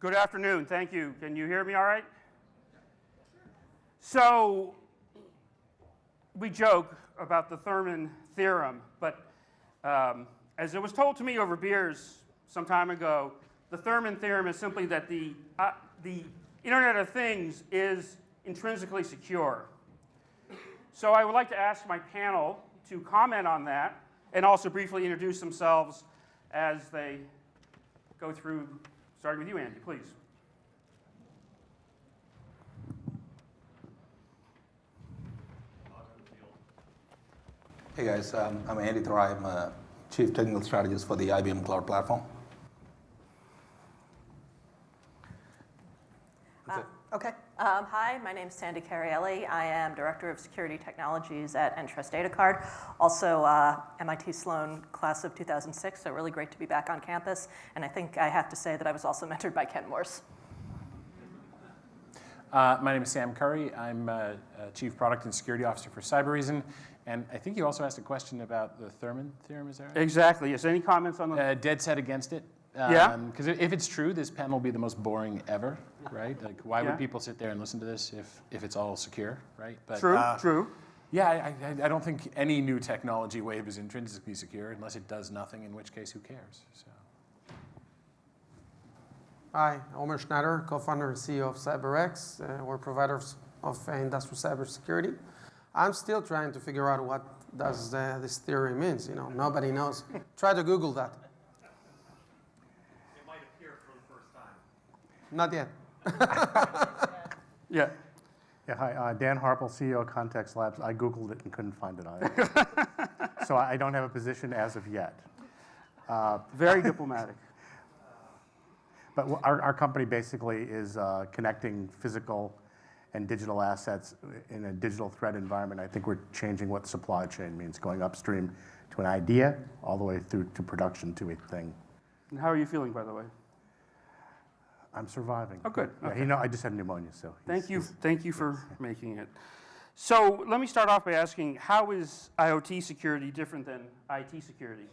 Good afternoon. Thank you. Can you hear me all right? So we joke about the Thurman theorem, but as it was told to me over beers some time ago, the Thurman theorem is simply that the Internet of Things is intrinsically secure. So I would like to ask my panel to comment on that and also briefly introduce themselves as they go through. Starting with you, Andy, please. Hey guys, I'm Andy Thurai. I'm a Chief Technical Strategist for the IBM Cloud Platform. Okay. Hi, my name is Sandy Carielli. I am Director of Security Technologies at Entrust Datacard. Also, MIT Sloan class of 2006, so really great to be back on campus. And I think I have to say that I was also mentored by Ken Morse. My name is Sam Curry. I'm Chief Product and Security Officer for Cybereason. And I think you also asked a question about the Thurman theorem, is that right? Exactly. Yes. Any comments on the? Dead set against it. Yeah. Because if it's true, this panel will be the most boring ever, right? Like, why would people sit there and listen to this if it's all secure, right? But, True. Yeah, I don't think any new technology wave is intrinsically secure unless it does nothing, in which case, who cares? So. Hi, Omer Schneider, co-founder and CEO of CyberX. We're providers of industrial cybersecurity. I'm still trying to figure out what does this theory means. You know, nobody knows. Try to Google that. It might appear for the first time. Not yet. Yeah. Yeah, hi, Dan Harple, CEO of Context Labs. I Googled it and couldn't find it either. So I don't have a position as of yet. Very diplomatic. But our company basically is connecting physical and digital assets in a digital threat environment. I think we're changing what supply chain means, going upstream to an idea all the way through to production to a thing. And how are you feeling, by the way? I'm surviving. Oh, good. Yeah, Okay. you know, I just had pneumonia, so. Thank you for making it. So let me start off by asking, how is IoT security different than IT security?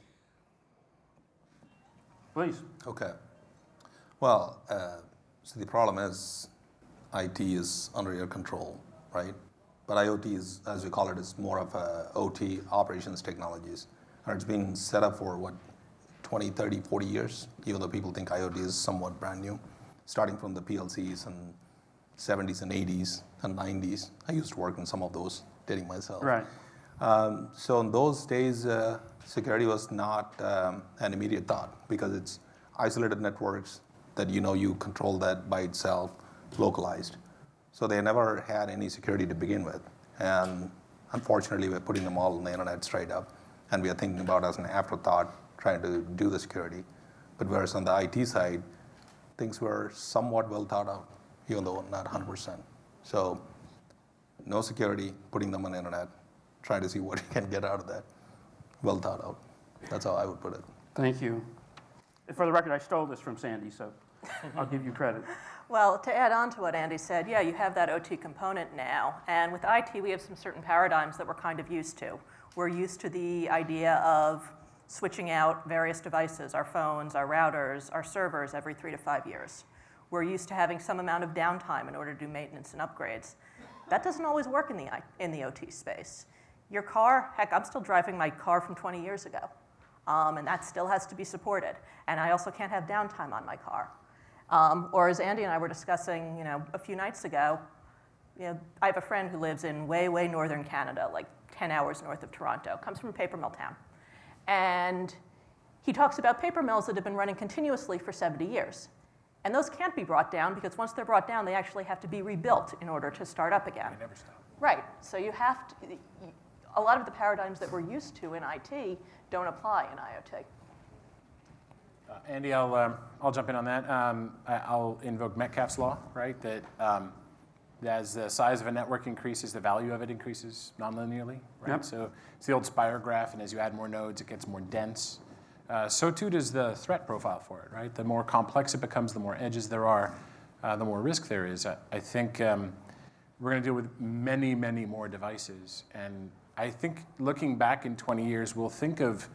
Please. Okay. Well, so the problem is IT is under your control, right? But IoT is, as we call it, is more of a OT, operations technologies. And it's been set up for, 20, 30, 40 years, even though people think IoT is somewhat brand new, starting from the PLCs in 70s and 80s and 90s. I used to work in some of those, dating myself. Right. So in those days, security was not an immediate thought because it's isolated networks that you control that by itself, localized. So they never had any security to begin with. And unfortunately, we're putting them all on the internet straight up. And we are thinking about as an afterthought, trying to do the security. But whereas on the IT side, things were somewhat well thought out, even though not 100%. So no security, putting them on the internet, trying to see what you can get out of that. Well thought out. That's how I would put it. Thank you. For the record, I stole this from Sandy, so I'll give you credit. Well, to add on to what Andy said, yeah, you have that OT component now. And with IT, we have some certain paradigms that we're kind of used to. We're used to the idea of switching out various devices, our phones, our routers, our servers every 3 to 5 years. We're used to having some amount of downtime in order to do maintenance and upgrades. That doesn't always work in the OT space. Your car, heck, I'm still driving my car from 20 years ago. And that still has to be supported. And I also can't have downtime on my car. Or as Andy and I were discussing, a few nights ago, I have a friend who lives in way, way northern Canada, like 10 hours north of Toronto, comes from a paper mill town. And he talks about paper mills that have been running continuously for 70 years. And those can't be brought down because once they're brought down, they actually have to be rebuilt in order to start up again. They never stop. Right. So you have to, a lot of the paradigms that we're used to in IT don't apply in IoT. Andy, I'll jump in on that. I'll invoke Metcalfe's law, right? That as the size of a network increases, the value of it increases nonlinearly, right? Yep. So it's the old spire graph, and as you add more nodes, it gets more dense. So too does the threat profile for it, right? The more complex it becomes, the more edges there are, the more risk there is. I think we're going to deal with many, many more devices. And I think looking back in 20 years, we'll think of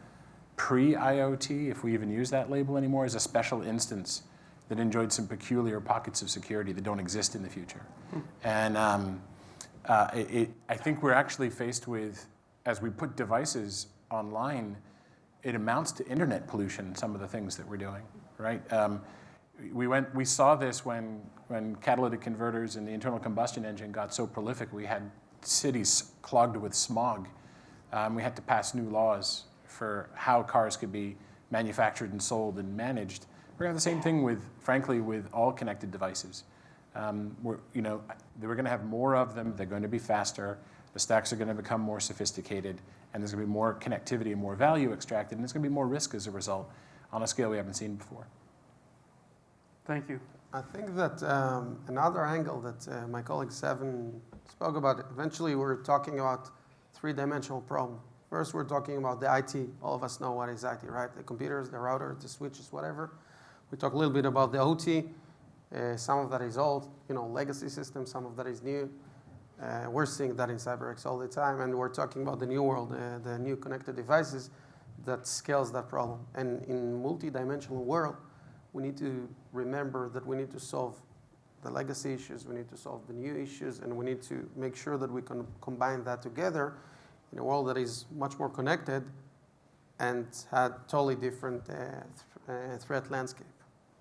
pre-IoT, if we even use that label anymore, as a special instance that enjoyed some peculiar pockets of security that don't exist in the future. And I think we're actually faced with, as we put devices online, it amounts to internet pollution, some of the things that we're doing, right? We saw this when catalytic converters and the internal combustion engine got so prolific, we had cities clogged with smog. We had to pass new laws for how cars could be manufactured and sold and managed. We're going to have the same thing with, frankly, with all connected devices. We're going to have more of them. They're going to be faster. The stacks are going to become more sophisticated, and there's going to be more connectivity and more value extracted, and there's going to be more risk as a result on a scale we haven't seen before. Thank you. I think that another angle that my colleague Seven spoke about, eventually we're talking about three-dimensional problem. First, we're talking about the IT. All of us know what is IT, right? The computers, the routers, the switches, whatever. We talk a little bit about the OT. Some of that is old, legacy systems. Some of that is new. We're seeing that in CyberX all the time. And we're talking about the new world, the new connected devices that scales that problem. And in multi-dimensional world, we need to remember that we need to solve the legacy issues, we need to solve the new issues, and we need to make sure that we can combine that together in a world that is much more connected and had totally different threat landscape.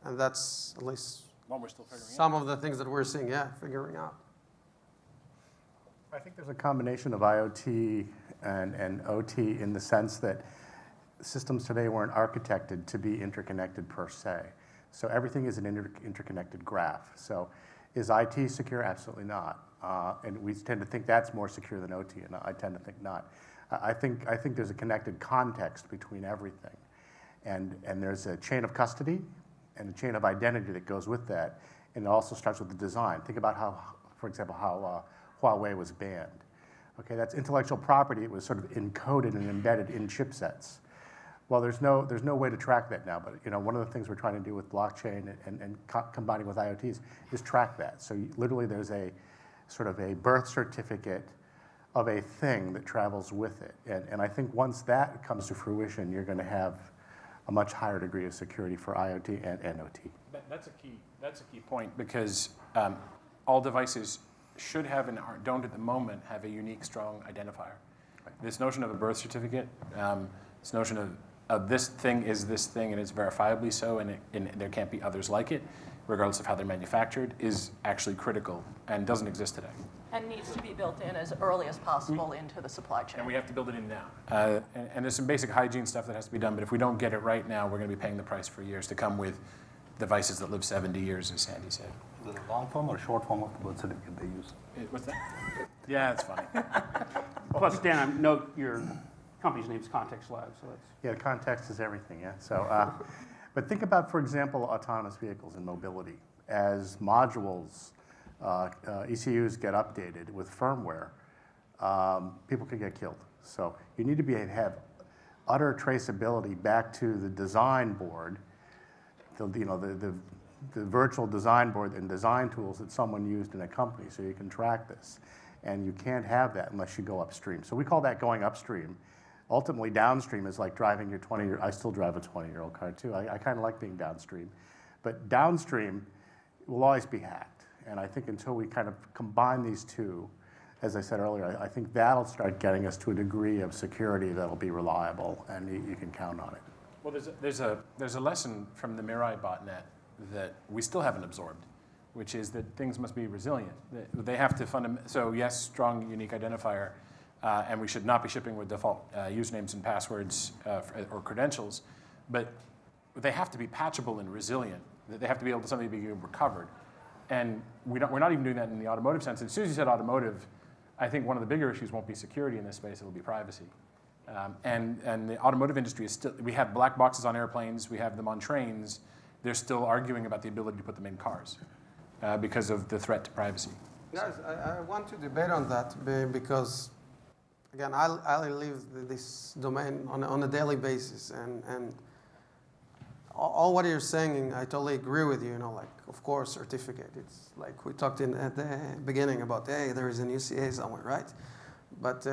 And that's at least One we're still figuring some of the things that we're seeing, figuring out. I think there's a combination of IoT and OT in the sense that systems today weren't architected to be interconnected per se. So everything is an interconnected graph. So is IT secure? Absolutely not. And we tend to think that's more secure than OT, and I tend to think not. I think there's a connected context between everything. And there's a chain of custody and a chain of identity that goes with that. And it also starts with the design. Think about how, for example, how Huawei was banned. Okay, that's intellectual property. It was sort of encoded and embedded in chipsets. Well, there's no way to track that now, but one of the things we're trying to do with blockchain and combining with IoTs is track that. So literally there's a sort of a birth certificate of a thing that travels with it. And I think once that comes to fruition, you're going to have a much higher degree of security for IoT and OT. That's a key point, because all devices should have and don't at the moment have a unique, strong identifier. Right. This notion of a birth certificate, this notion of this thing is this thing and it's verifiably so, and there can't be others like it, regardless of how they're manufactured, is actually critical and doesn't exist today. And needs to be built in as early as possible into the supply chain. And we have to build it in now. And there's some basic hygiene stuff that has to be done, but if we don't get it right now, we're going to be paying the price for years to come with devices that live 70 years, as Sandy said. Is it a long form or short form of the birth certificate they use? What's that? Yeah, it's funny. Plus, Dan, note your company's name is Context Lab, so that's... Yeah, context is everything, yeah. So, but think about, for example, autonomous vehicles and mobility. As modules, ECUs get updated with firmware, people can get killed. So you need to have utter traceability back to the design board, the virtual design board and design tools that someone used in a company, so you can track this. And you can't have that unless you go upstream. So we call that going upstream. Ultimately, downstream is like driving your 20-year, I still drive a 20-year-old car too. I kind of like being downstream. But downstream will always be hacked. And I think until we kind of combine these two, as I said earlier, I think that'll start getting us to a degree of security that'll be reliable, and you can count on it. Well, there's a lesson from the Mirai botnet that we still haven't absorbed, which is that things must be resilient. They have to so yes, strong, unique identifier, and we should not be shipping with default usernames and passwords or credentials, but they have to be patchable and resilient. They have to be able to something to be recovered. And we're not even doing that in the automotive sense. And as soon as you said automotive, I think one of the bigger issues won't be security in this space, it'll be privacy. And the automotive industry is still, we have black boxes on airplanes, we have them on trains, they're still arguing about the ability to put them in cars because of the threat to privacy. Guys, I want to debate on that because, again, I live this domain on a daily basis, and all what you're saying, I totally agree with you. Like, of course, certificate. It's like we talked at the beginning about, hey, there is an UCA somewhere, right? But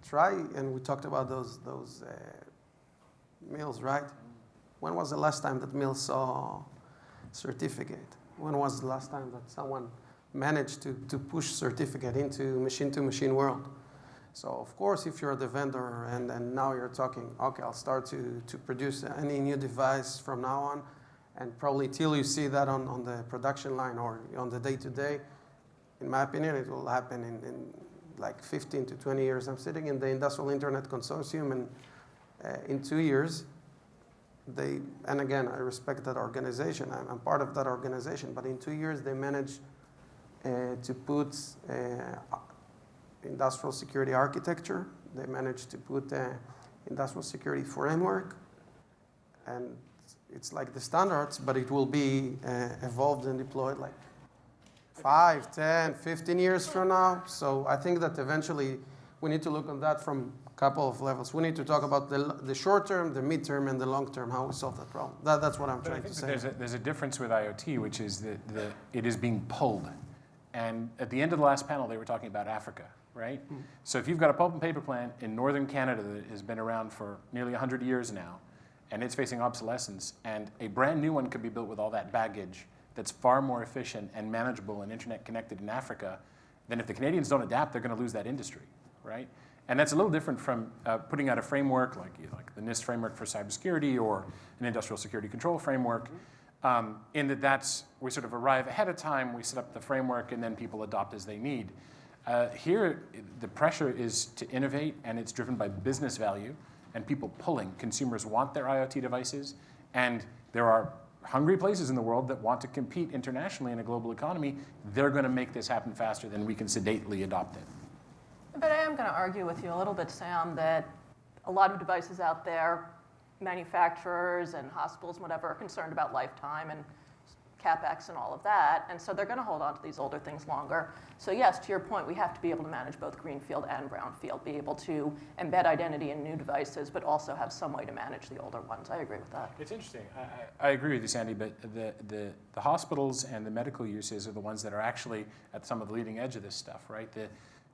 try, and we talked about those meals, right? When was the last time that meal saw certificate. When was the last time that someone managed to push certificate into machine-to-machine world? So of course, if you're the vendor and now you're talking, okay, I'll start to produce any new device from now on, and probably till you see that on the production line or on the day-to-day, in my opinion, it will happen in like 15 to 20 years. I'm sitting in the Industrial Internet Consortium, and in 2 years, and again, I respect that organization. I'm part of that organization, but in 2 years, they managed to put industrial security architecture. They managed to put industrial security framework, and it's like the standards, but it will be evolved and deployed like 5, 10, 15 years from now. So I think that eventually we need to look at that from a couple of levels. We need to talk about the short term, the mid-term, and the long term, how we solve that problem. That's what I'm trying to say. There's a difference with IoT, which is that it is being pulled. And at the end of the last panel, they were talking about Africa, right? Mm-hmm. So if you've got a pulp and paper plant in northern Canada that has been around for nearly 100 years now, and it's facing obsolescence, and a brand new one could be built with all that baggage that's far more efficient and manageable and internet connected in Africa, then if the Canadians don't adapt, they're going to lose that industry, right? And that's a little different from putting out a framework like the NIST framework for cybersecurity or an industrial security control framework, in that we sort of arrive ahead of time, we set up the framework, and then people adopt as they need. Here, the pressure is to innovate, and it's driven by business value and people pulling. Consumers want their IoT devices, and there are hungry places in the world that want to compete internationally in a global economy. They're going to make this happen faster than we can sedately adopt it. But I am going to argue with you a little bit, Sam, that a lot of devices out there, manufacturers and hospitals and whatever, are concerned about lifetime and CapEx and all of that, and so they're going to hold on to these older things longer. So yes, to your point, we have to be able to manage both greenfield and brownfield, be able to embed identity in new devices, but also have some way to manage the older ones. I agree with that. It's interesting. I agree with you, Sandy, but the hospitals and the medical uses are the ones that are actually at some of the leading edge of this stuff, right?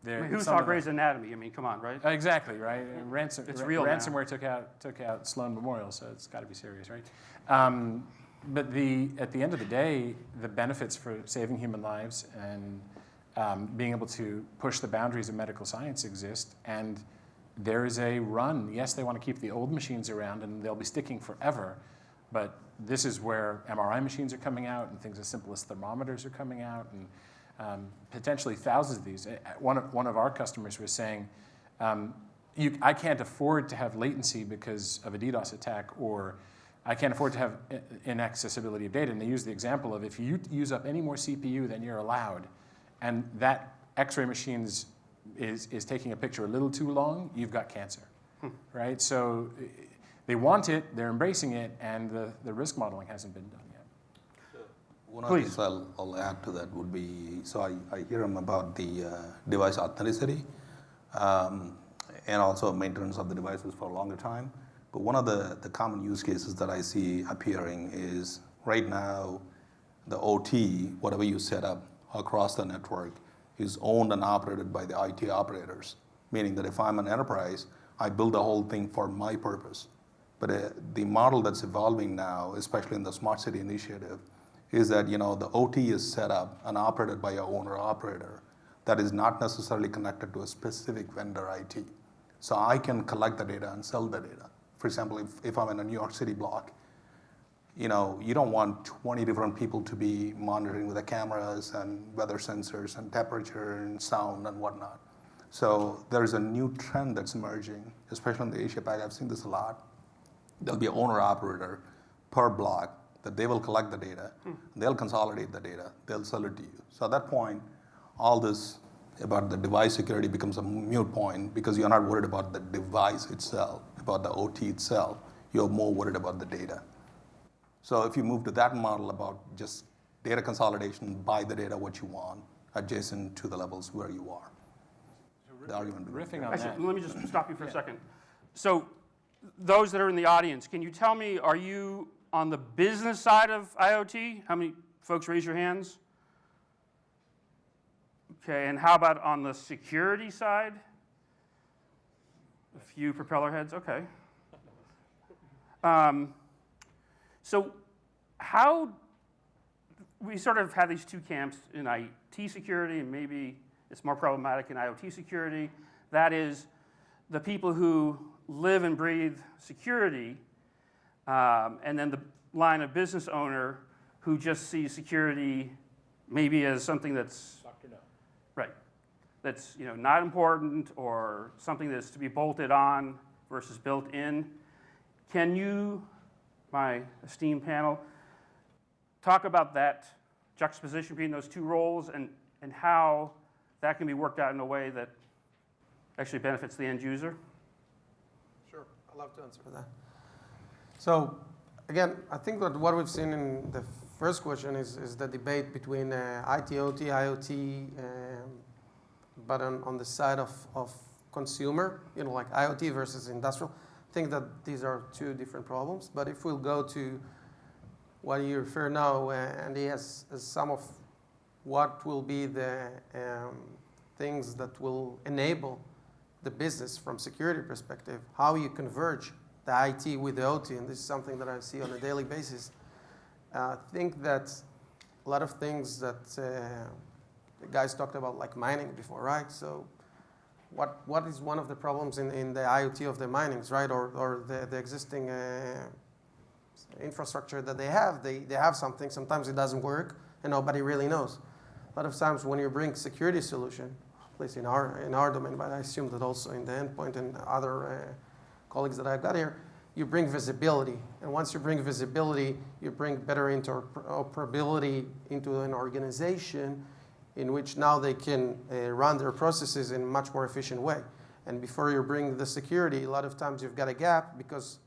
Who saw Grey's Anatomy? I mean, come on, right? Exactly, right? It's real now. Ransomware took out Sloan Memorial, so it's got to be serious, right? But at the end of the day, the benefits for saving human lives and being able to push the boundaries of medical science exist, and there is a run. Yes, they want to keep the old machines around, and they'll be sticking forever, but this is where MRI machines are coming out, and things as simple as thermometers are coming out, and potentially thousands of these. One of our customers was saying, I can't afford to have latency because of a DDoS attack, or I can't afford to have inaccessibility of data. And they use the example of if you use up any more CPU than you're allowed, and that X-ray machine is taking a picture a little too long, you've got cancer, right? So they want it, they're embracing it, and the risk modeling hasn't been done yet. One of the things I'll add to that would be, so I hear them about the device authenticity and also maintenance of the devices for a longer time. But one of the common use cases that I see appearing is right now, the OT, whatever you set up across the network, is owned and operated by the IT operators, meaning that if I'm an enterprise, I build the whole thing for my purpose. But the model that's evolving now, especially in the Smart City Initiative, is that the OT is set up and operated by an owner-operator that is not necessarily connected to a specific vendor IT. So I can collect the data and sell the data. For example, if I'm in a New York City block, you don't want 20 different people to be monitoring with the cameras and weather sensors and temperature and sound and whatnot. So there's a new trend that's emerging, especially in the Asia Pac. I've seen this a lot. There'll be an owner-operator per block that they will collect the data, they'll consolidate the data, they'll sell it to you. So at that point, all this about the device security becomes a moot point because you're not worried about the device itself, about the OT itself. You're more worried about the data. So if you move to that model about just data consolidation, buy the data what you want, adjacent to the levels where you are. The argument. Riffing on Actually, that. let me just stop you for a second. So those that are in the audience, can you tell me, are you on the business side of IoT? How many folks raise your hands? Okay, and how about on the security side? A few propeller heads, okay. So how we sort of have these two camps in IT security, and maybe it's more problematic in IoT security. That is the people who live and breathe security, and then the line of business owner who just sees security maybe as something that's Dr. No. right, that's not important, or something that's to be bolted on versus built in. Can you, my esteemed panel, talk about that juxtaposition between those two roles and how that can be worked out in a way that actually benefits the end user? Sure, I'd love to answer that. So again, I think that what we've seen in the first question is the debate between IT, OT, IoT, but on the side of consumer, like IoT versus industrial. I think that these are two different problems. But if we'll go to what you refer now, Andy, as some of what will be the things that will enable the business from security perspective, how you converge the IT with the OT, and this is something that I see on a daily basis. I think that a lot of things that the guys talked about, like mining before, right? So what is one of the problems in the IoT of the minings, right? Or the existing infrastructure that they have something, sometimes it doesn't work, and nobody really knows. A lot of times when you bring security solution, at least in our domain, but I assume that also in the endpoint and other colleagues that I've got here, you bring visibility. And once you bring visibility, you bring better interoperability into an organization in which now they can run their processes in a much more efficient way. And before you bring the security, a lot of times you've got a gap because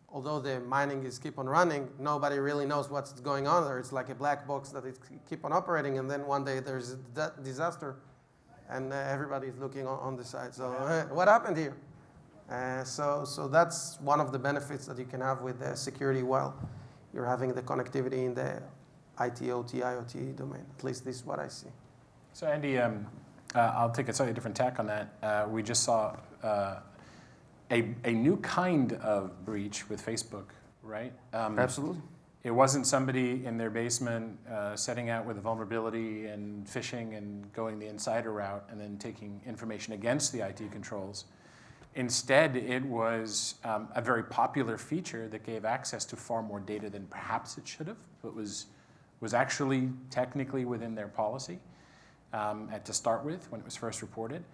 although the mining is keep on running, nobody really knows what's going on there. It's like a black box that it keep on operating, and then one day there's a disaster, and everybody's looking on the side. So what happened here? So that's one of the benefits that you can have with security while you're having the connectivity in the IT, OT, IoT domain. At least this is what I see. So Andy, I'll take a slightly different tack on that. We just saw a new kind of breach with Facebook, right? Absolutely. It wasn't somebody in their basement setting out with a vulnerability and phishing and going the insider route and then taking information against the IT controls. Instead, it was a very popular feature that gave access to far more data than perhaps it should have, but was actually technically within their policy to start with when it was first reported.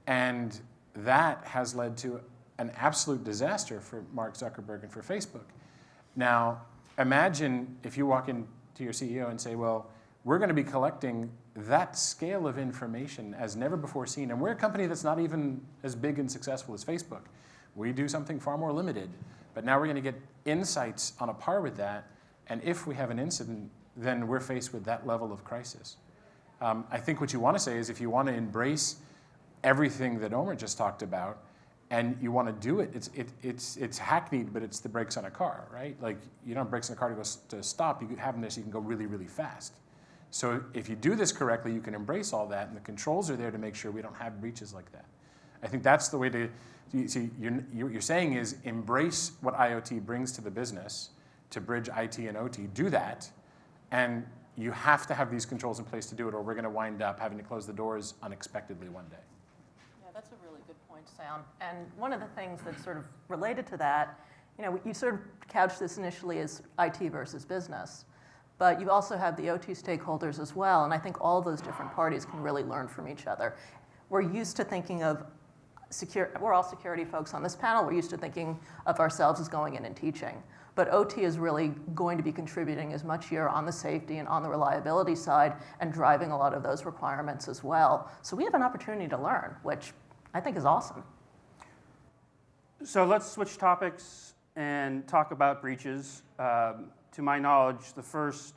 And that has led to an absolute disaster for Mark Zuckerberg and for Facebook. Now, imagine if you walk into your CEO and say, well, we're going to be collecting that scale of information as never before seen. And we're a company that's not even as big and successful as Facebook. We do something far more limited. But now we're going to get insights on a par with that. And if we have an incident, then we're faced with that level of crisis. I think what you want to say is if you want to embrace everything that Omer just talked about, and you want to do it, it's hackneyed, but it's the brakes on a car, right? Like you don't have brakes on a car to stop. You have them there so you can go really, really fast. So if you do this correctly, you can embrace all that, and the controls are there to make sure we don't have breaches like that. I think that's the way to see. What you're saying is embrace what IoT brings to the business to bridge IT and OT. Do that, and you have to have these controls in place to do it, or we're going to wind up having to close the doors unexpectedly one day. Yeah, that's a really good point, Sam. And one of the things that's sort of related to that, you sort of couched this initially as IT versus business. But you also have the OT stakeholders as well, and I think all those different parties can really learn from each other. We're used to thinking of we're all security folks on this panel, we're used to thinking of ourselves as going in and teaching. But OT is really going to be contributing as much here on the safety and on the reliability side and driving a lot of those requirements as well. So we have an opportunity to learn, which I think is awesome. So let's switch topics and talk about breaches. To my knowledge, the first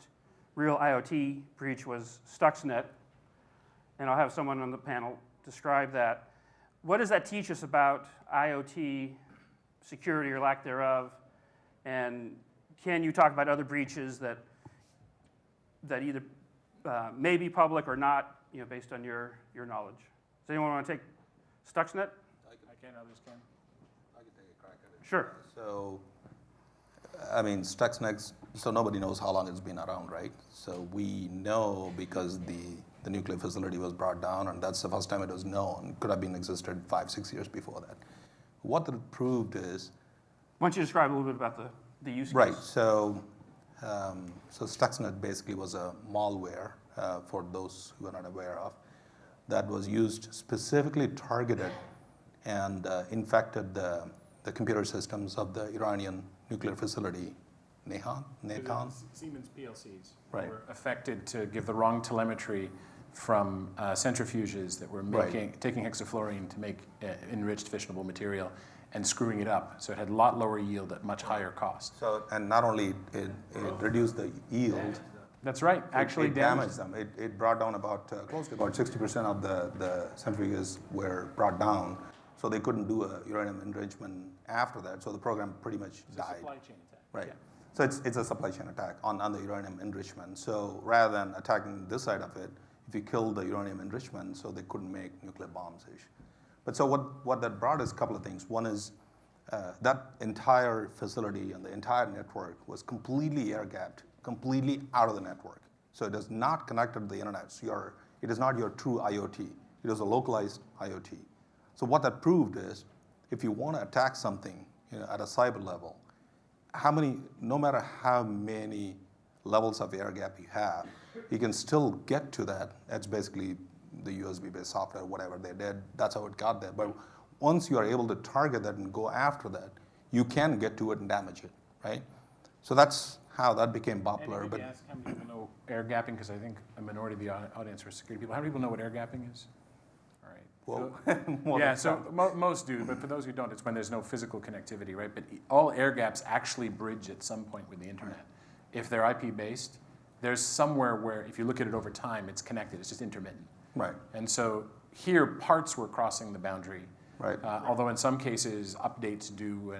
real IoT breach was Stuxnet, and I'll have someone on the panel describe that. What does that teach us about IoT security or lack thereof? And can you talk about other breaches that either may be public or not, based on your knowledge? Does anyone want to take Stuxnet? I can, others can. I can take a crack at it. Sure. So, I mean, Stuxnet So nobody knows how long it's been around, right? So we know because the nuclear facility was brought down, and that's the first time it was known. It could have been existed 5-6 years before that. What it proved is, Why don't you describe a little bit about the use case? right, so Stuxnet basically was a malware, for those who are not aware of, that was used specifically targeted and infected the computer systems of the Iranian nuclear facility, Nahan? Siemens PLCs Right. were affected to give the wrong telemetry from centrifuges that were taking hexafluorine to make enriched fissionable material and screwing it up. So it had a lot lower yield at much higher cost. So, and not only it reduced the yield, That's right. Actually it damaged them. It brought down about close to about 60% of the centrifuges were brought down, so they couldn't do a uranium enrichment after that. So the program pretty much It's a died. supply chain attack. Right. Yeah. So it's a supply chain attack on the uranium enrichment. So rather than attacking this side of it, if you kill the uranium enrichment, so they couldn't make nuclear bombs. But so what that brought is a couple of things. One is that entire facility and the entire network was completely air-gapped, completely out of the network. So it is not connected to the internet. So it is not your true IoT. It is a localized IoT. So what that proved is, if you want to attack something, at a cyber level, no matter how many levels of air gap you have, you can still get to that. That's basically the USB-based software, whatever they did. That's how it got there. But once you are able to target that and go after that, you can get to it and damage it, right? So that's how that became popular. But ask how many people know air gapping, because I think a minority of the audience are security people. How many people know what air gapping is? All right. Well, Yeah, so most do, but for those who don't, it's when there's no physical connectivity, right? But all air gaps actually bridge at some point with the internet. If they're IP-based, there's somewhere where, if you look at it over time, it's connected. It's just intermittent. Right. And so here, parts were crossing the boundary. Right. Although in some cases, updates do,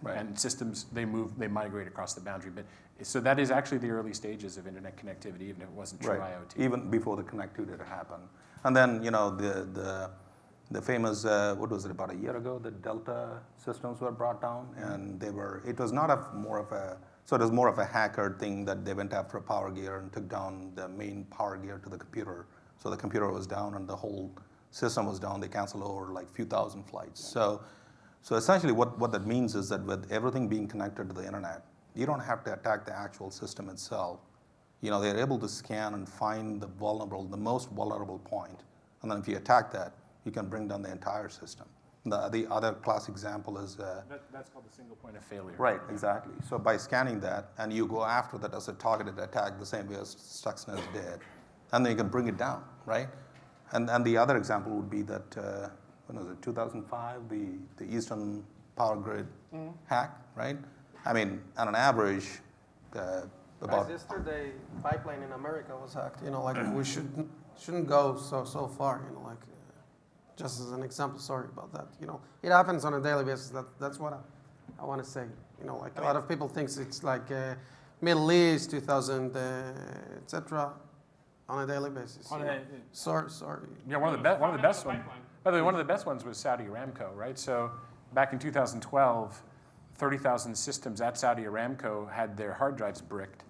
Right. and systems, they migrate across the boundary. But so that is actually the early stages of internet connectivity, even if it wasn't true Right. IoT. Even before the connectivity happened. And then, the famous, what was it, about a year ago, the Delta systems were brought down, and it was more of a hacker thing that they went after a power gear and took down the main power gear to the computer. So the computer was down and the whole system was down. They canceled over like a few thousand flights. So essentially what that means is that with everything being connected to the internet, you don't have to attack the actual system itself. They're able to scan and find the most vulnerable point. And then if you attack that, you can bring down the entire system. The other classic example is... That's called the single point of failure. Right, exactly. So by scanning that, and you go after that as a targeted attack the same way as Stuxnet did, and then you can bring it down, right? And the other example would be that, when was it, 2005, the Eastern Power Grid hack, right? I mean, on an average, about... Yesterday, pipeline in America was hacked. We shouldn't go so far. Just as an example. Sorry about that. It happens on a daily basis. That's what I want to say. A lot of people think it's like Middle East, 2000, etc. On a daily basis. Sorry. Yeah, one of the best ones. By the way, one of the best ones was Saudi Aramco, right? So back in 2012, 30,000 systems at Saudi Aramco had their hard drives bricked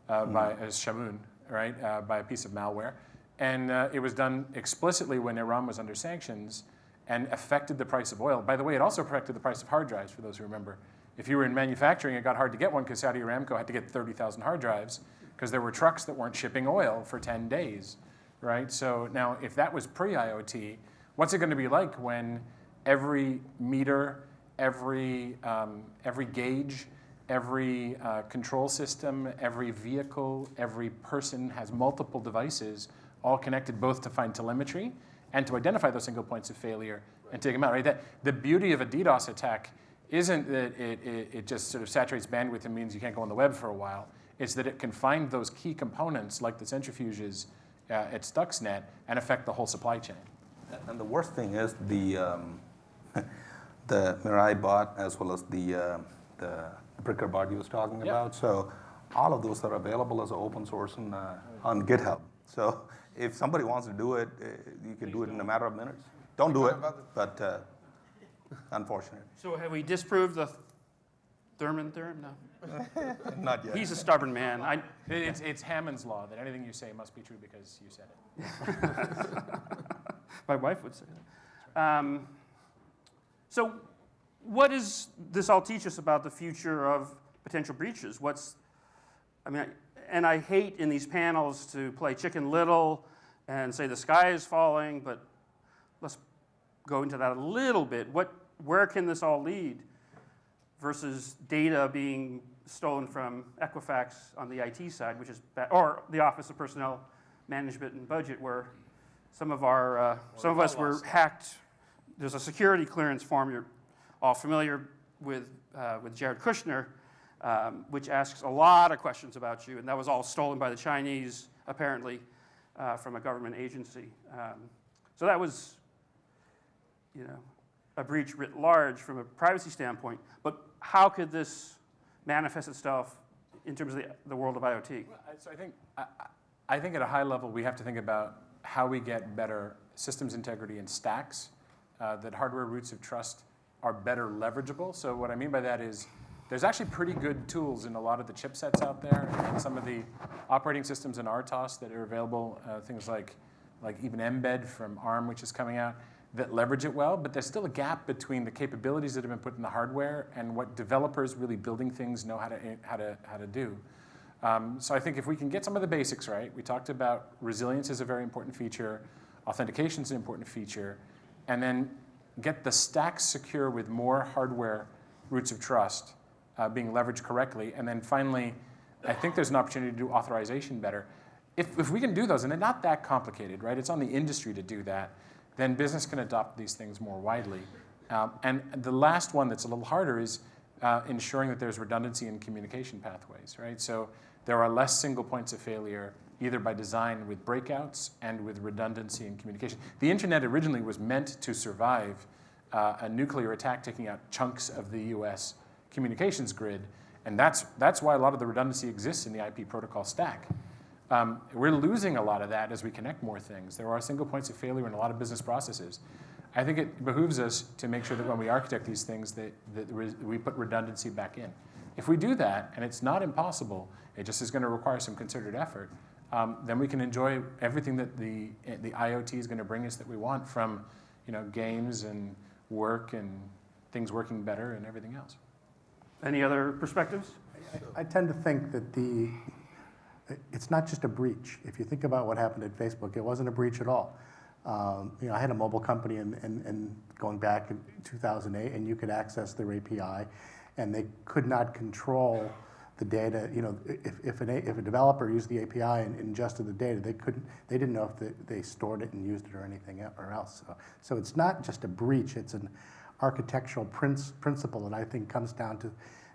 by Shamoon, right? By a piece of malware. And it was done explicitly when Iran was under sanctions and affected the price of oil. By the way, it also affected the price of hard drives, for those who remember. If you were in manufacturing, it got hard to get one because Saudi Aramco had to get 30,000 hard drives because there were trucks that weren't shipping oil for 10 days, right? So now, if that was pre-IoT, what's it going to be like when every meter, every gauge, every control system, every vehicle, every person has multiple devices all connected both to find telemetry and to identify those single points of failure and take them out, right? The beauty of a DDoS attack isn't that it just sort of saturates bandwidth and means you can't go on the web for a while. It's that it can find those key components, like the centrifuges at Stuxnet, and affect the whole supply chain. And the worst thing is the Mirai bot, as well as the Bricker bot you was talking about. So all of those are available as open source on GitHub. So if somebody wants to do it, you can do it in a matter of minutes. Don't do it, but unfortunate. So have we disproved the Thurman theorem? No. Not yet. He's a stubborn man. It's Hammond's law that anything you say must be true because you said it. My wife would say that. So what does this all teach us about the future of potential breaches? I hate in these panels to play Chicken Little and say the sky is falling, but let's go into that a little bit. Where can this all lead versus data being stolen from Equifax on the IT side, which is or the Office of Personnel Management and Budget, where some of us were hacked. There's a security clearance form you're all familiar with Jared Kushner, which asks a lot of questions about you, and that was all stolen by the Chinese, apparently, from a government agency. So that was, a breach writ large from a privacy standpoint. But how could this manifest itself in terms of the world of IoT? So I think at a high level, we have to think about how we get better systems integrity in stacks, that hardware roots of trust are better leverageable. So what I mean by that is there's actually pretty good tools in a lot of the chipsets out there and some of the operating systems in RTOS that are available, things like even Mbed from ARM, which is coming out, that leverage it well, but there's still a gap between the capabilities that have been put in the hardware and what developers really building things know how to do. So I think if we can get some of the basics right, we talked about resilience is a very important feature, authentication is an important feature, and then get the stacks secure with more hardware roots of trust being leveraged correctly, and then finally, I think there's an opportunity to do authorization better. If we can do those, and they're not that complicated, right? It's on the industry to do that, then business can adopt these things more widely. And the last one that's a little harder is ensuring that there's redundancy in communication pathways, right? So there are less single points of failure, either by design with breakouts and with redundancy in communication. The internet originally was meant to survive a nuclear attack taking out chunks of the US communications grid, and that's why a lot of the redundancy exists in the IP protocol stack. We're losing a lot of that as we connect more things. There are single points of failure in a lot of business processes. I think it behooves us to make sure that when we architect these things that we put redundancy back in. If we do that, and it's not impossible, it just is going to require some concerted effort, then we can enjoy everything that the IoT is going to bring us that we want from games and work and things working better and everything else. Any other perspectives? I tend to think that it's not just a breach. If you think about what happened at Facebook, it wasn't a breach at all. I had a mobile company and going back in 2008, and you could access their API, and they could not control the data. If a developer used the API and ingested the data, they didn't know if they stored it and used it or anything else. So it's not just a breach. It's an architectural principle that I think comes down to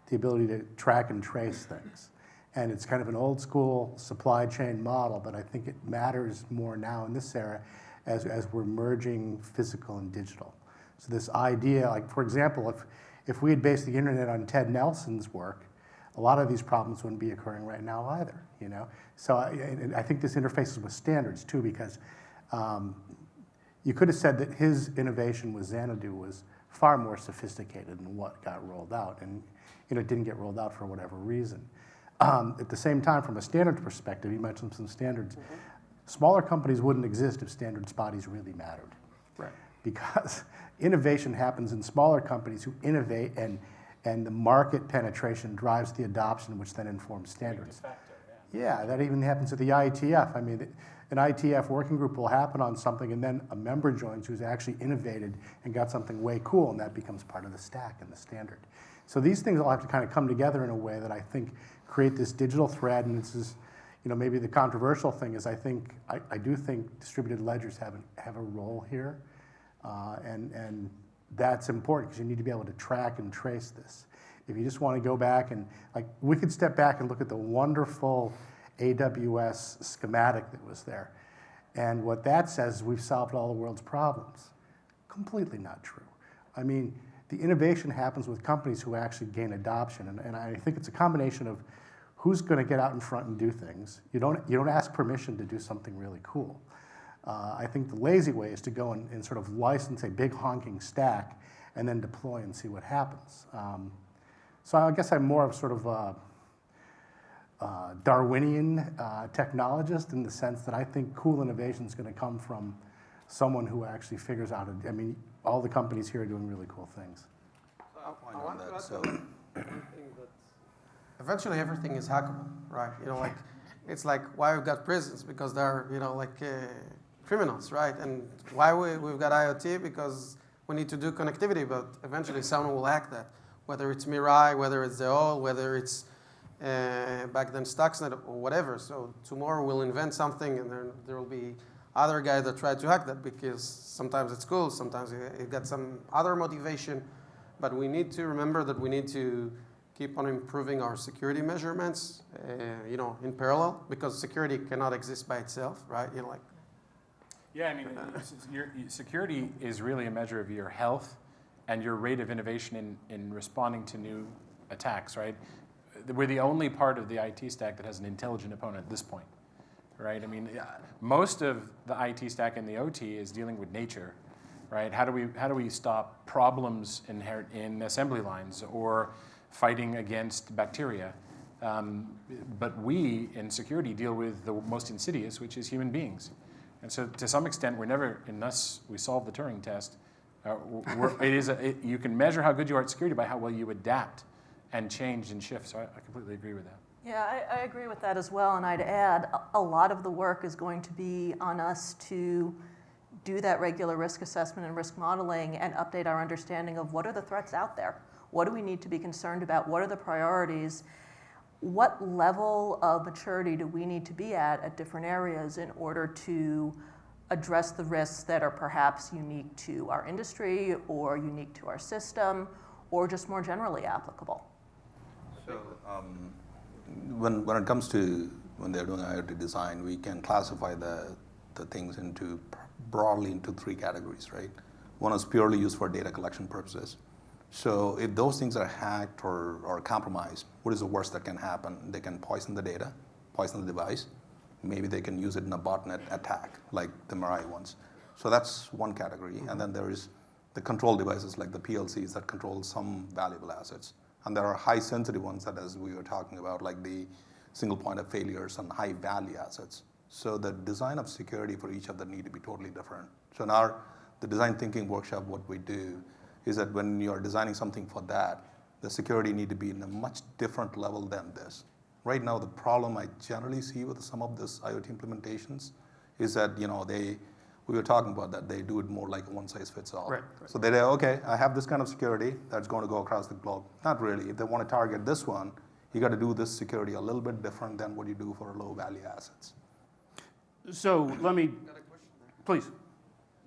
the ability to track and trace things. And it's kind of an old school supply chain model, but I think it matters more now in this era as we're merging physical and digital. So this idea, like for example, if we had based the internet on Ted Nelson's work, a lot of these problems wouldn't be occurring right now either, So I think this interfaces with standards too, because you could have said that his innovation with Xanadu was far more sophisticated than what got rolled out, and it didn't get rolled out for whatever reason. At the same time, from a standards perspective, you mentioned some standards. Mm-hmm. Smaller companies wouldn't exist if standards bodies really mattered. Right. Because innovation happens in smaller companies who innovate, and the market penetration drives the adoption, which then informs standards. De facto, yeah, that even happens at the IETF. I mean, an IETF working group will happen on something, and then a member joins who's actually innovated and got something way cool, and that becomes part of the stack and the standard. So these things all have to kind of come together in a way that I think create this digital thread, and this is, maybe the controversial thing is I do think distributed ledgers have a role here, and that's important because you need to be able to track and trace this. If you just want to go back and, we could step back and look at the wonderful AWS schematic that was there, and what that says is we've solved all the world's problems. Completely not true. I mean, the innovation happens with companies who actually gain adoption, and I think it's a combination of who's going to get out in front and do things. You don't ask permission to do something really cool. I think the lazy way is to go and sort of license a big honking stack and then deploy and see what happens. So I guess I'm more of sort of a Darwinian technologist in the sense that I think cool innovation is going to come from someone who actually figures out, I mean, all the companies here are doing really cool things. I want to add one thing that eventually everything is hackable, right? You know, like it's like why we've got prisons because they're criminals, right? And why we've got IoT because we need to do connectivity, but eventually someone will hack that, whether it's Mirai, whether it's Zeol, whether it's back then Stuxnet or whatever. So tomorrow we'll invent something and then there will be other guys that try to hack that because sometimes it's cool, sometimes it got some other motivation. But we need to remember that we need to keep on improving our security measurements, in parallel, because security cannot exist by itself, right? Yeah, I mean, security is really a measure of your health and your rate of innovation in responding to new attacks, right? We're the only part of the IT stack that has an intelligent opponent at this point, right? I mean, most of the IT stack and the OT is dealing with nature, right? How do we stop problems inherent in assembly lines or fighting against bacteria? But we, in security, deal with the most insidious, which is human beings. And so to some extent, we're never, unless we solve the Turing test, you can measure how good you are at security by how well you adapt and change and shift. So I completely agree with that. Yeah, I agree with that as well. And I'd add, a lot of the work is going to be on us to do that regular risk assessment and risk modeling and update our understanding of what are the threats out there. What do we need to be concerned about? What are the priorities? What level of maturity do we need to be at different areas in order to address the risks that are perhaps unique to our industry or unique to our system or just more generally applicable? So when it comes to when they're doing IoT design, we can classify the things broadly into three categories, right? One is purely used for data collection purposes. So if those things are hacked or compromised, what is the worst that can happen? They can poison the data, poison the device. Maybe they can use it in a botnet attack, like the Mirai ones. So that's one category. And then there is the control devices, like the PLCs that control some valuable assets. And there are high sensitive ones that, as we were talking about, like the single point of failures and high value assets. So the design of security for each of them need to be totally different. So in the design thinking workshop, what we do is that when you're designing something for that, the security need to be in a much different level than this. Right now, the problem I generally see with some of this IoT implementations is that, we were talking about that, they do it more like one size fits all. Right. So they say, okay, I have this kind of security that's going to go across the globe. Not really. If they want to target this one, you got to do this security a little bit different than what you do for low value assets. So let me, please.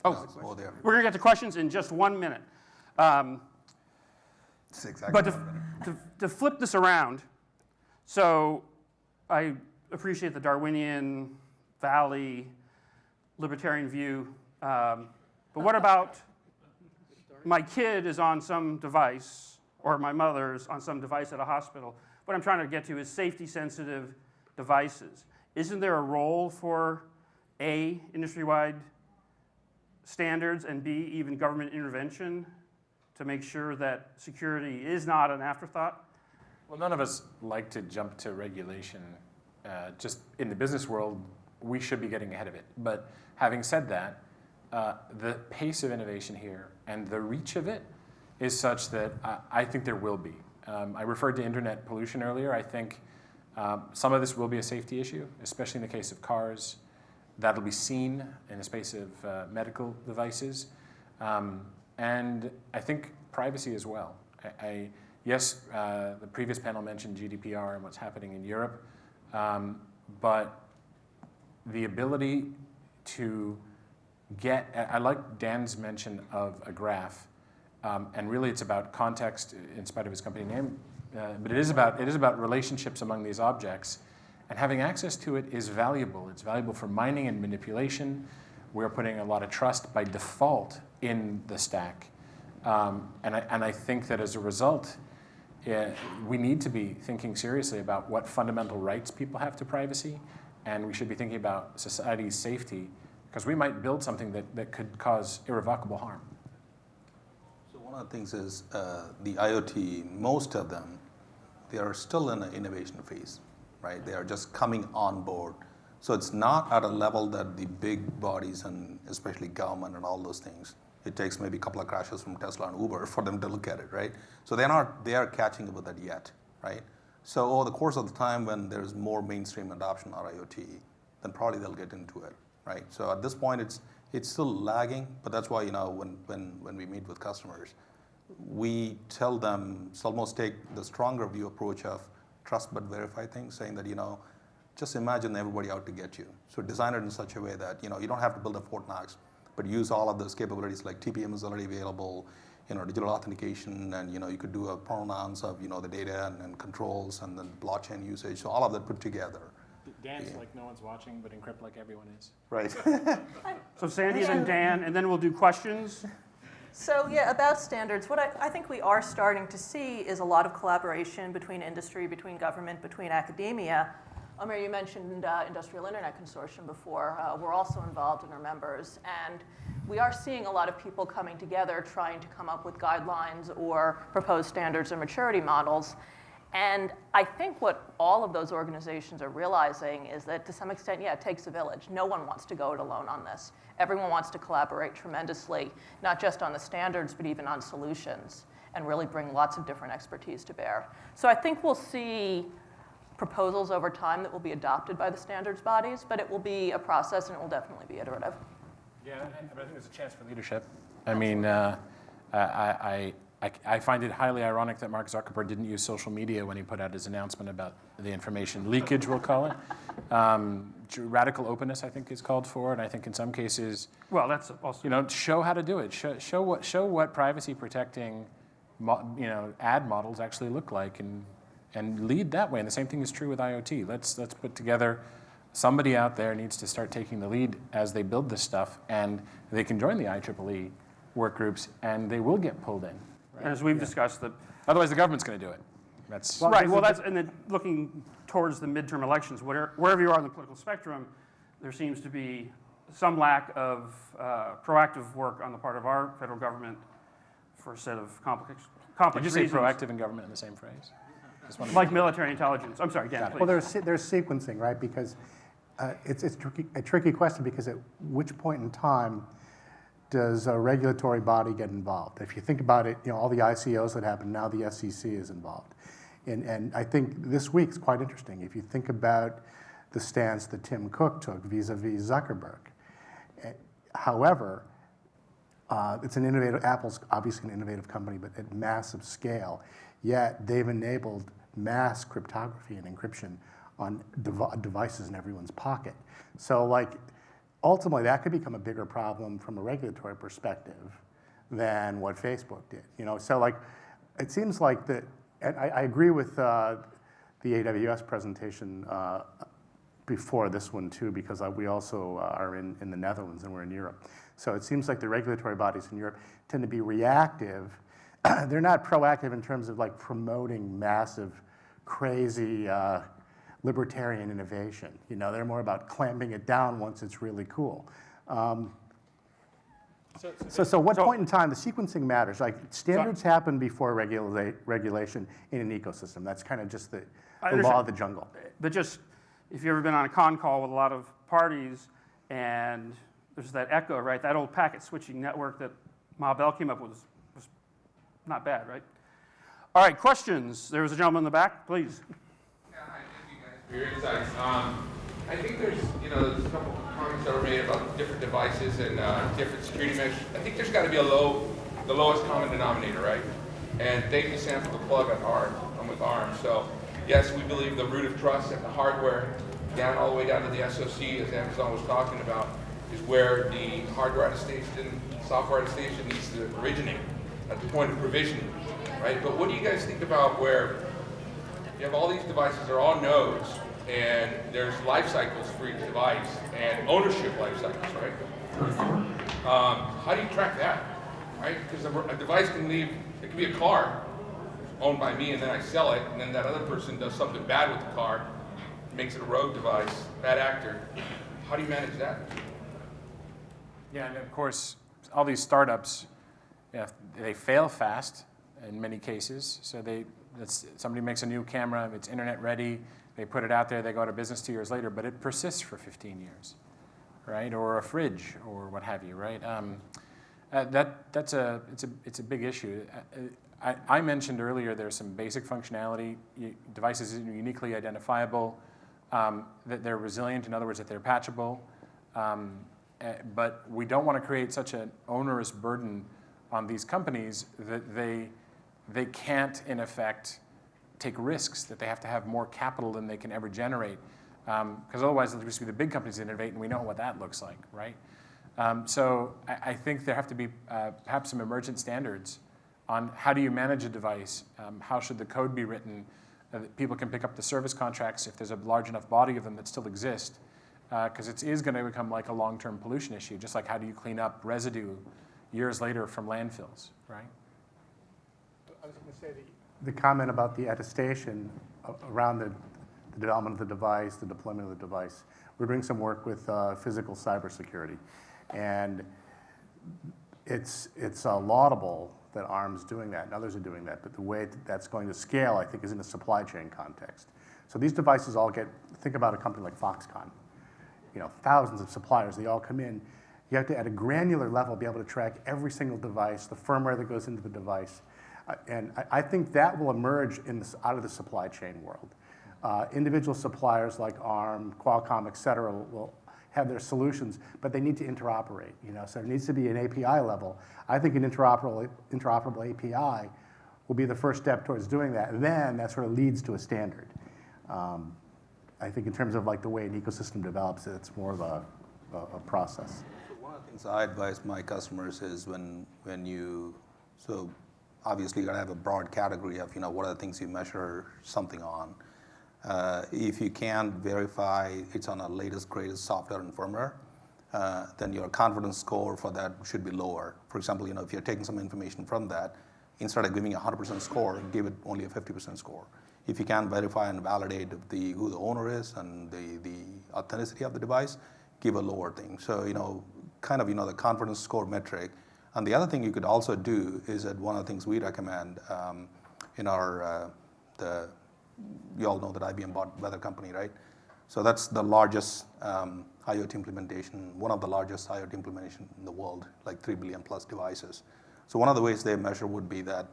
Oh, There. we're going to get to questions in just 1 minute. It's exactly But 1 minute. to flip this around, so I appreciate the Darwinian Valley libertarian view, but what about my kid is on some device or my mother's on some device at a hospital? What I'm trying to get to is safety-sensitive devices. Isn't there a role for A, industry-wide standards, and B, even government intervention to make sure that security is not an afterthought? Well, none of us like to jump to regulation. Just in the business world, we should be getting ahead of it. But having said that, the pace of innovation here and the reach of it is such that I think there will be. I referred to internet pollution earlier. I think some of this will be a safety issue, especially in the case of cars. That'll be seen in the space of medical devices. And I think privacy as well. Yes, the previous panel mentioned GDPR and what's happening in Europe, but the ability to I like Dan's mention of a graph, and really it's about context in spite of his company name, but it is about relationships among these objects, and having access to it is valuable. It's valuable for mining and manipulation. We're putting a lot of trust by default in the stack, and I think that as a result, we need to be thinking seriously about what fundamental rights people have to privacy, and we should be thinking about society's safety, because we might build something that could cause irrevocable harm. So one of the things is the IoT, most of them they are still in an innovation phase, right? They are just coming on board. So it's not at a level that the big bodies and especially government and all those things, it takes maybe a couple of crashes from Tesla and Uber for them to look at it, right? So they are catching up with that yet, right? So over the course of the time when there's more mainstream adoption of IoT, then probably they'll get into it, right? So at this point, it's still lagging, but that's why, when we meet with customers, we tell them, it's almost take the stronger view approach of trust but verify things, saying that, just imagine everybody out to get you. So design it in such a way that, you don't have to build a Fort Knox, but use all of those capabilities like TPM is already available, digital authentication, and, you could do a pronouns of, the data and controls and then blockchain usage. So all of that put together. Dance like no one's watching, but encrypt like everyone is. Right. So Sandy, then Dan, and then we'll do questions. So yeah, about standards, what I think we are starting to see is a lot of collaboration between industry, between government, between academia. Omer, you mentioned Industrial Internet Consortium before. We're also involved and are members. And we are seeing a lot of people coming together trying to come up with guidelines or propose standards or maturity models. And I think what all of those organizations are realizing is that to some extent, yeah, it takes a village. No one wants to go it alone on this. Everyone wants to collaborate tremendously, not just on the standards, but even on solutions, and really bring lots of different expertise to bear. So I think we'll see proposals over time that will be adopted by the standards bodies, but it will be a process and it will definitely be iterative. Yeah, I think there's a chance for leadership. I mean, I find it highly ironic that Mark Zuckerberg didn't use social media when he put out his announcement about the information leakage, we'll call it. Radical openness, I think, is called for, and I think in some cases, Well, that's also. show how to do it. Show what privacy protecting, ad models actually look like, and lead that way. And the same thing is true with IoT. Let's put together. Somebody out there needs to start taking the lead as they build this stuff, and they can join the IEEE work groups, and they will get pulled in. And as we've discussed, Otherwise, the government's going to do it. That's right. Well, and then looking towards the midterm elections, wherever you are on the political spectrum, there seems to be some lack of proactive work on the part of our federal government for a set of complex Did you say reasons. proactive and government in the same phrase? Like military intelligence. I'm sorry, Dan, please. Well, there's sequencing, right? Because it's a tricky question, because at which point in time does a regulatory body get involved? If you think about it, all the ICOs that happen, now the SEC is involved. And I think this week's quite interesting. If you think about the stance that Tim Cook took vis-a-vis Zuckerberg. However, it's an innovative, Apple's obviously an innovative company, but at massive scale. Yet they've enabled mass cryptography and encryption on devices in everyone's pocket. So ultimately that could become a bigger problem from a regulatory perspective than what Facebook did. So it seems like that, and I agree with the AWS presentation before this one too, because we also are in the Netherlands and we're in Europe. So it seems like the regulatory bodies in Europe tend to be reactive. They're not proactive in terms of promoting massive, crazy libertarian innovation. They're more about clamping it down once it's really cool. So what point in time, the sequencing matters. Standards happen before regulation in an ecosystem. That's kind of just the law of the jungle. But just, if you've ever been on a con call with a lot of parties and there's that echo, right? That old packet switching network that Ma Bell came up with was not bad, right? All right, questions. There was a gentleman in the back, please. Yeah, hi, thank you guys for your insights. I think there's a couple of comments that were made about different devices and different security measures. I think there's got to be the lowest common denominator, right? And thank you, Sam, for the plug on ARM. I'm with ARM. So yes, we believe the root of trust at the hardware, all the way down to the SoC, as Amazon was talking about, is where the hardware attestation, software attestation needs to originate at the point of provisioning, right? But what do you guys think about where you have all these devices, they're all nodes, and there's life cycles for each device and ownership life cycles, right? How do you track that, right? Because a device can leave, it can be a car owned by me and then I sell it, and then that other person does something bad with the car, makes it a rogue device, bad actor. How do you manage that? Yeah, and of course, all these startups, they fail fast in many cases, so somebody makes a new camera, it's internet ready, they put it out there, they go out of business 2 years later, but it persists for 15 years, right? Or a fridge, or what have you, right? It's a big issue. I mentioned earlier there's some basic functionality, devices are uniquely identifiable, that they're resilient, in other words, that they're patchable. But we don't want to create such an onerous burden on these companies that they can't, in effect, take risks, that they have to have more capital than they can ever generate. Because otherwise, it'll just be the big companies that innovate, and we know what that looks like, right? So I think there have to be perhaps some emergent standards on how do you manage a device, how should the code be written, that people can pick up the service contracts if there's a large enough body of them that still exist. Because it is going to become like a long-term pollution issue, just like how do you clean up residue years later from landfills, right? I was going to say the comment about the attestation around the development of the device, the deployment of the device. We're doing some work with physical cybersecurity, and it's laudable that ARM's doing that and others are doing that, but the way that's going to scale, I think, is in a supply chain context. So these devices all think about a company like Foxconn. Thousands of suppliers, they all come in. You have to, at a granular level, be able to track every single device, the firmware that goes into the device. And I think that will emerge out of the supply chain world. Individual suppliers like ARM, Qualcomm, et cetera, will have their solutions, but they need to interoperate. So there needs to be an API level. I think an interoperable API will be the first step towards doing that. And then that sort of leads to a standard. I think in terms of like the way an ecosystem develops, it's more of a process. So one of the things I advise my customers is so obviously you gotta have a broad category of what are the things you measure something on. If you can't verify it's on the latest, greatest software and firmware, then your confidence score for that should be lower. For example, if you're taking some information from that, instead of giving a 100% score, give it only a 50% score. If you can't verify and validate who the owner is and the authenticity of the device, give a lower thing. So, the confidence score metric. And the other thing you could also do is that one of the things we recommend in our, you all know that IBM bought Weather Company, right? So that's the largest IoT implementation, one of the largest IoT implementation in the world, like 3 billion plus devices. So one of the ways they measure would be that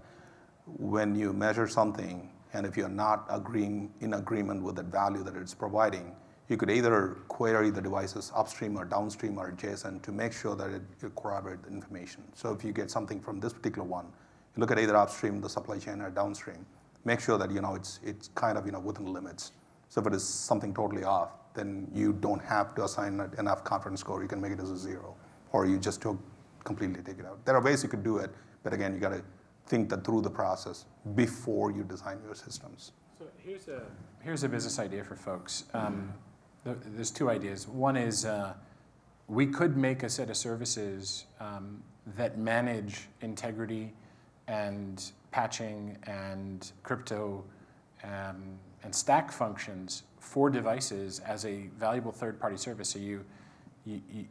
when you measure something, and if you're not in agreement with the value that it's providing, you could either query the devices upstream or downstream or adjacent to make sure that it corroborates the information. So if you get something from this particular one, you look at either upstream, the supply chain, or downstream, make sure that it's kind of within the limits. So if it is something totally off, then you don't have to assign enough confidence score. You can make it as a 0, or you just completely take it out. There are ways you could do it, but again, you got to think that through the process before you design your systems. So here's a business idea for folks. There's 2 ideas. One is we could make a set of services that manage integrity and patching and crypto and stack functions for devices as a valuable third-party service. So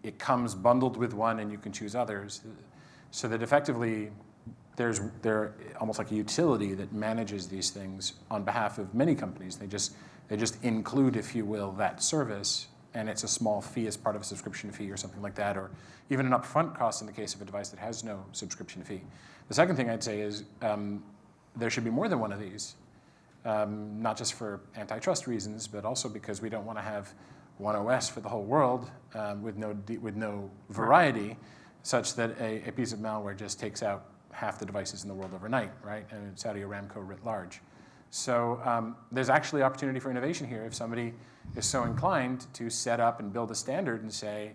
it comes bundled with one, and you can choose others, so that effectively there's almost like a utility that manages these things on behalf of many companies. They just include, if you will, that service, and it's a small fee as part of a subscription fee or something like that, or even an upfront cost in the case of a device that has no subscription fee. The second thing I'd say is there should be more than one of these, not just for antitrust reasons, but also because we don't want to have one OS for the whole world with no variety, such that a piece of malware just takes out half the devices in the world overnight, right? And Saudi Aramco writ large. So there's actually opportunity for innovation here if somebody is so inclined to set up and build a standard and say,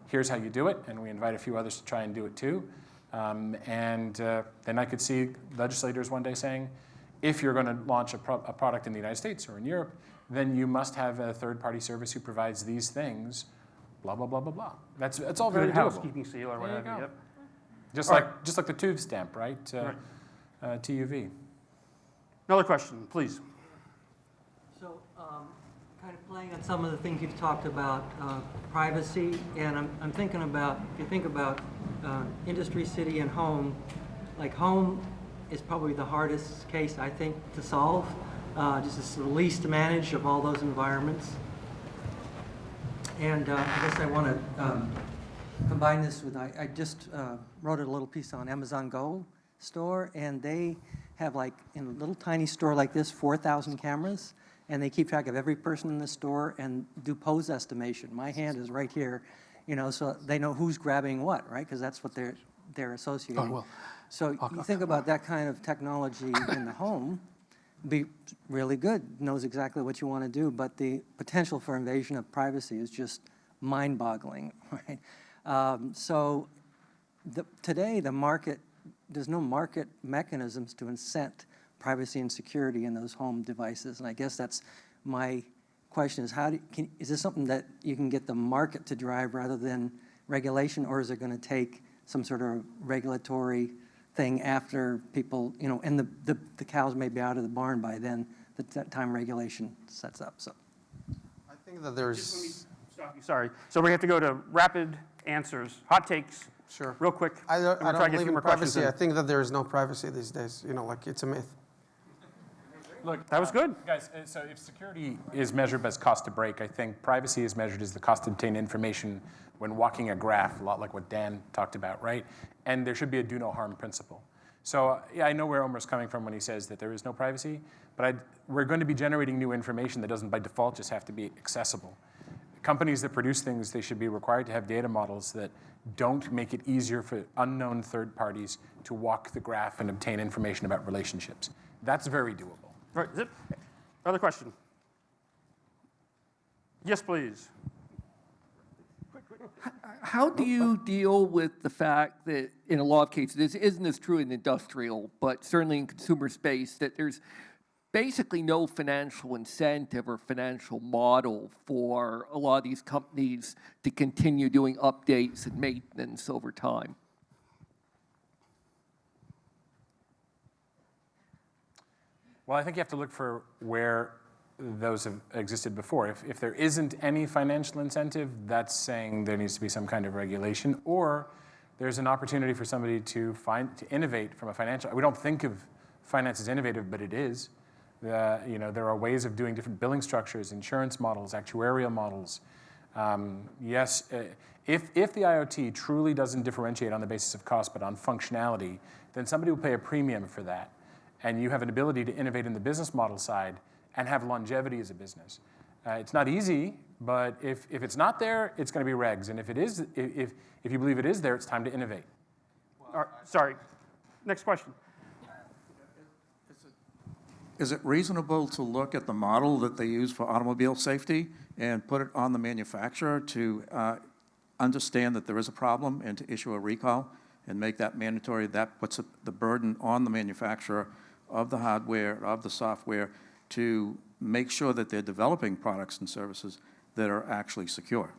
here's how you do it, and we invite a few others to try and do it too. Then I could see legislators one day saying, if you're going to launch a product in the United States or in Europe, then you must have a third-party service who provides these things, blah, blah, blah, blah, blah. That's all very doable. Housekeeping seal or whatever. Yep. Just like the tube stamp, right? TUV. Another question, please. So, kind of playing on some of the things you've talked about, privacy, and I'm thinking about, if you think about industry, city, and home, like home is probably the hardest case, I think, to solve. Just it's the least managed of all those environments. And I guess I want to combine this with, I just wrote a little piece on Amazon Go store, and they have, like, in a little tiny store like this, 4,000 cameras, and they keep track of every person in the store and do pose estimation. My hand is right here, you know, so they know who's grabbing what, right? Because that's what they're associating. Oh, well. So you think about that kind of technology in the home, be really good, knows exactly what you want to do, but the potential for invasion of privacy is just mind-boggling, right? So today, the market, there's no market mechanisms to incent privacy and security in those home devices, and I guess that's my question: is is this something that you can get the market to drive rather than regulation, or is it going to take some sort of regulatory thing after people, you know, and the cows may be out of the barn by then, the time regulation sets up? So I think that Just let me there's, stop you, sorry. So we have to go to rapid answers, hot takes, sure. real quick. I We're don't gonna try to get a believe few in more questions privacy. in. I think that there is no privacy these days. You know, like, it's a myth. Look, That was good. Guys, so if security is measured as cost to break, I think privacy is measured as the cost to obtain information when walking a graph, a lot like what Dan talked about, right? And there should be a do no harm principle. So yeah, I know where Omer's coming from when he says that there is no privacy, but we're going to be generating new information that doesn't by default just have to be accessible. Companies that produce things, they should be required to have data models that don't make it easier for unknown third parties to walk the graph and obtain information about relationships. That's very doable. Right, zip. Other question? Yes, please. How do you deal with the fact that in a lot of cases, this isn't as true in industrial, but certainly in consumer space, that there's basically no financial incentive or financial model for a lot of these companies to continue doing updates and maintenance over time? Well, I think you have to look for where those have existed before. If there isn't any financial incentive, that's saying there needs to be some kind of regulation, or there's an opportunity for somebody to innovate from a financial. We don't think of finance as innovative, but it is. You know, there are ways of doing different billing structures, insurance models, actuarial models. Yes, if the IoT truly doesn't differentiate on the basis of cost, but on functionality, then somebody will pay a premium for that. And you have an ability to innovate in the business model side and have longevity as a business. It's not easy, but if it's not there, it's going to be regs. And if it is, if you believe it is there, it's time to innovate. Sorry. Next question. Is it reasonable to look at the model that they use for automobile safety and put it on the manufacturer to understand that there is a problem and to issue a recall and make that mandatory? That puts the burden on the manufacturer of the hardware, of the software, to make sure that they're developing products and services that are actually secure.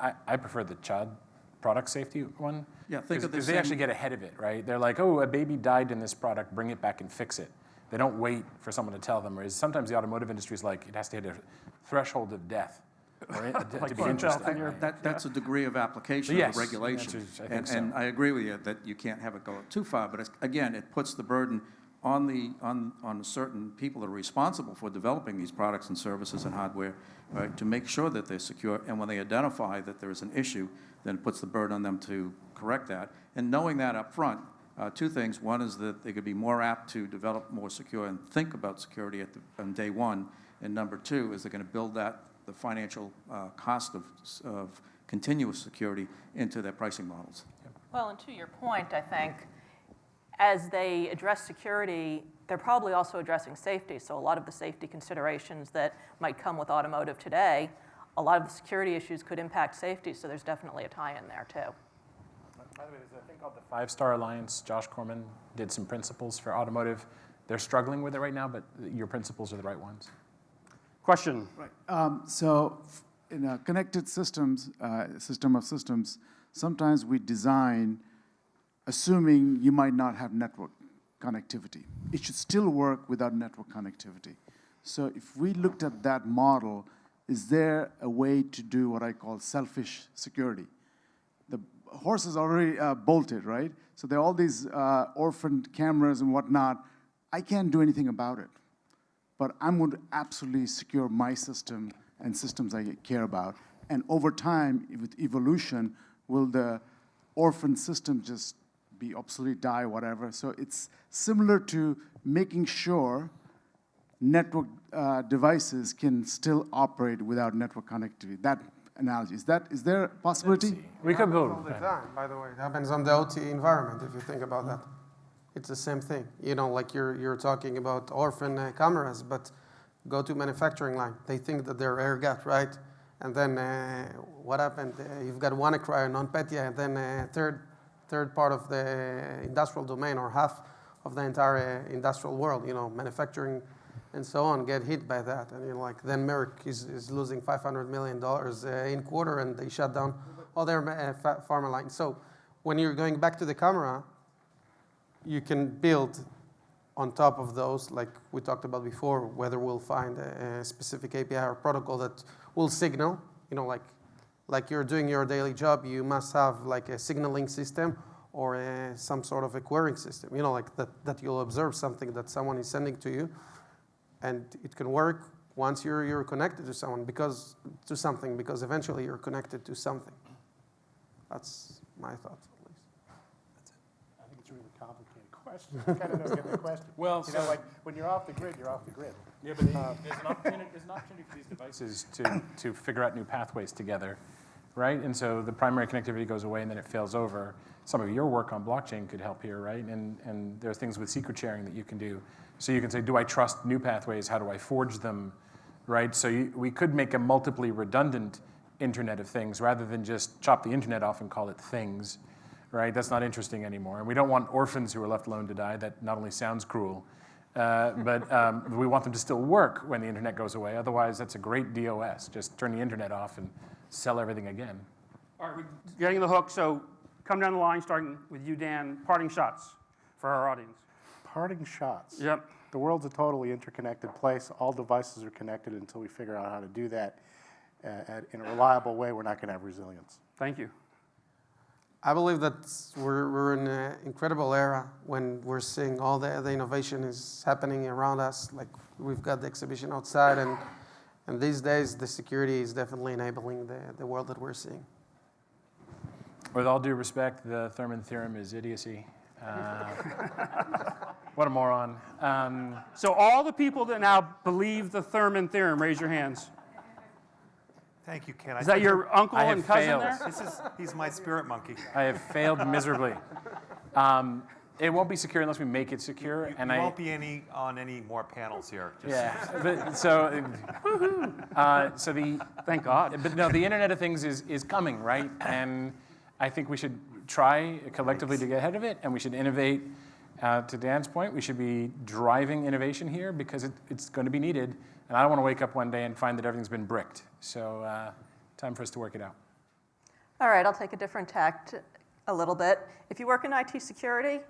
I prefer the child product safety one. Yeah, think of the because they same- actually get ahead of it, right? They're like, oh, a baby died in this product, bring it back and fix it. They don't wait for someone to tell them. Whereas sometimes the automotive industry is like, it has to hit a threshold of death to be interesting. That's a degree of application Yes, of the regulation. I think And so. I agree with you that you can't have it go too far, but again, it puts the burden on the certain people that are responsible for developing these products and services and hardware, right, to make sure that they're secure. And when they identify that there is an issue, then it puts the burden on them to correct that. And knowing that up front, two things. One is that they could be more apt to develop more secure and think about security on day one. And number two is they're going to build the financial cost of continuous security into their pricing models. Well, and to your point, I think, as they address security, they're probably also addressing safety. So a lot of the safety considerations that might come with automotive today, a lot of the security issues could impact safety, so there's definitely a tie-in there, too. By the way, there's a thing called the 5-Star Alliance. Josh Corman did some principles for automotive. They're struggling with it right now, but your principles are the right ones. Question. Right. So in a connected systems, system of systems, sometimes we design assuming you might not have network connectivity. It should still work without network connectivity. So if we looked at that model, is there a way to do what I call selfish security? The horse is already bolted, right? So there are all these orphaned cameras and whatnot. I can't do anything about it. But I'm going to absolutely secure my system and systems I care about. And over time, with evolution, will the orphan system just be obsolete, die, whatever? So it's similar to making sure network devices can still operate without network connectivity. That analogy, is there a possibility? We could build. All the time, by the way. It happens on the OT environment, if you think about that. It's the same thing. You know, like you're talking about orphan cameras, but go to manufacturing line. They think that they're air gapped, right? And then what happened? You've got WannaCry and NotPetya, and then third part of the industrial domain, or half of the entire industrial world, you know, manufacturing and so on, get hit by that. And like then Merck is losing $500 million in quarter, and they shut down all their pharma lines. So when you're going back to the camera, you can build on top of those, like we talked about before, whether we'll find a specific API or protocol that will signal, you know, like you're doing your daily job, you must have like a signaling system or some sort of a querying system, you know, like that you'll observe something that someone is sending to you, and it can work once you're connected to someone because eventually you're connected to something. That's my thoughts, at least. That's it. I think it's a really complicated question. I kind of don't get the question. Well, you know, like when you're off the grid, you're off the grid. Yeah, but there's an opportunity for these devices to figure out new pathways together, right? And so the primary connectivity goes away and then it fails over. Some of your work on blockchain could help here, right? And there's things with secret sharing that you can do. So you can say, do I trust new pathways? How do I forge them, right? So we could make a multiply redundant Internet of Things rather than just chop the internet off and call it things, right? That's not interesting anymore. And we don't want orphans who are left alone to die. That not only sounds cruel, but we want them to still work when the internet goes away. Otherwise, that's a great DOS. Just turn the internet off and sell everything again. All right, we're getting the hook, so come down the line, starting with you, Dan. Parting shots for our audience. Parting shots. Yep. The world's a totally interconnected place. All devices are connected. Until we figure out how to do that in a reliable way, we're not going to have resilience. Thank you. I believe that we're in an incredible era when we're seeing all the innovation is happening around us. Like we've got the exhibition outside, and these days the security is definitely enabling the world that we're seeing. With all due respect, the Thurman theorem is idiocy. What a moron. So all the people that now believe the Thurman theorem, raise your hands. Thank you, Ken. Is that your uncle and cousin failed. there? He's my spirit monkey. I have failed miserably. It won't be secure unless we make it secure. You won't be on any more panels here. Yeah. But, so the thank God. But no, the Internet of Things is coming, right? And I think we should try collectively to get ahead of it, and we should innovate. To Dan's point, we should be driving innovation here because it's going to be needed. And I don't want to wake up one day and find that everything's been bricked. So time for us to work it out. All right, I'll take a different tact a little bit. If you work in IT security,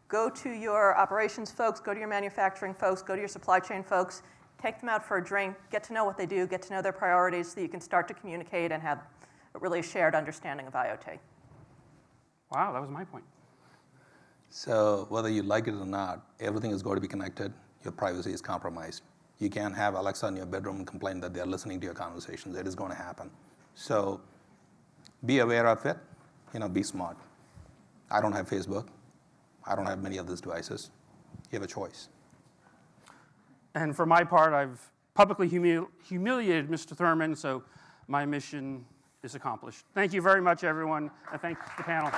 go to your operations folks, go to your manufacturing folks, go to your supply chain folks, take them out for a drink, get to know what they do, get to know their priorities so that you can start to communicate and have a really shared understanding of IoT. Wow, that was my point. So whether you like it or not, everything is going to be connected. Your privacy is compromised. You can't have Alexa in your bedroom and complain that they're listening to your conversations. It is going to happen. So be aware of it. Be smart. I don't have Facebook. I don't have many of these devices. You have a choice. And for my part, I've publicly humiliated Mr. Thurman, so my mission is accomplished. Thank you very much, everyone, and thank the panel.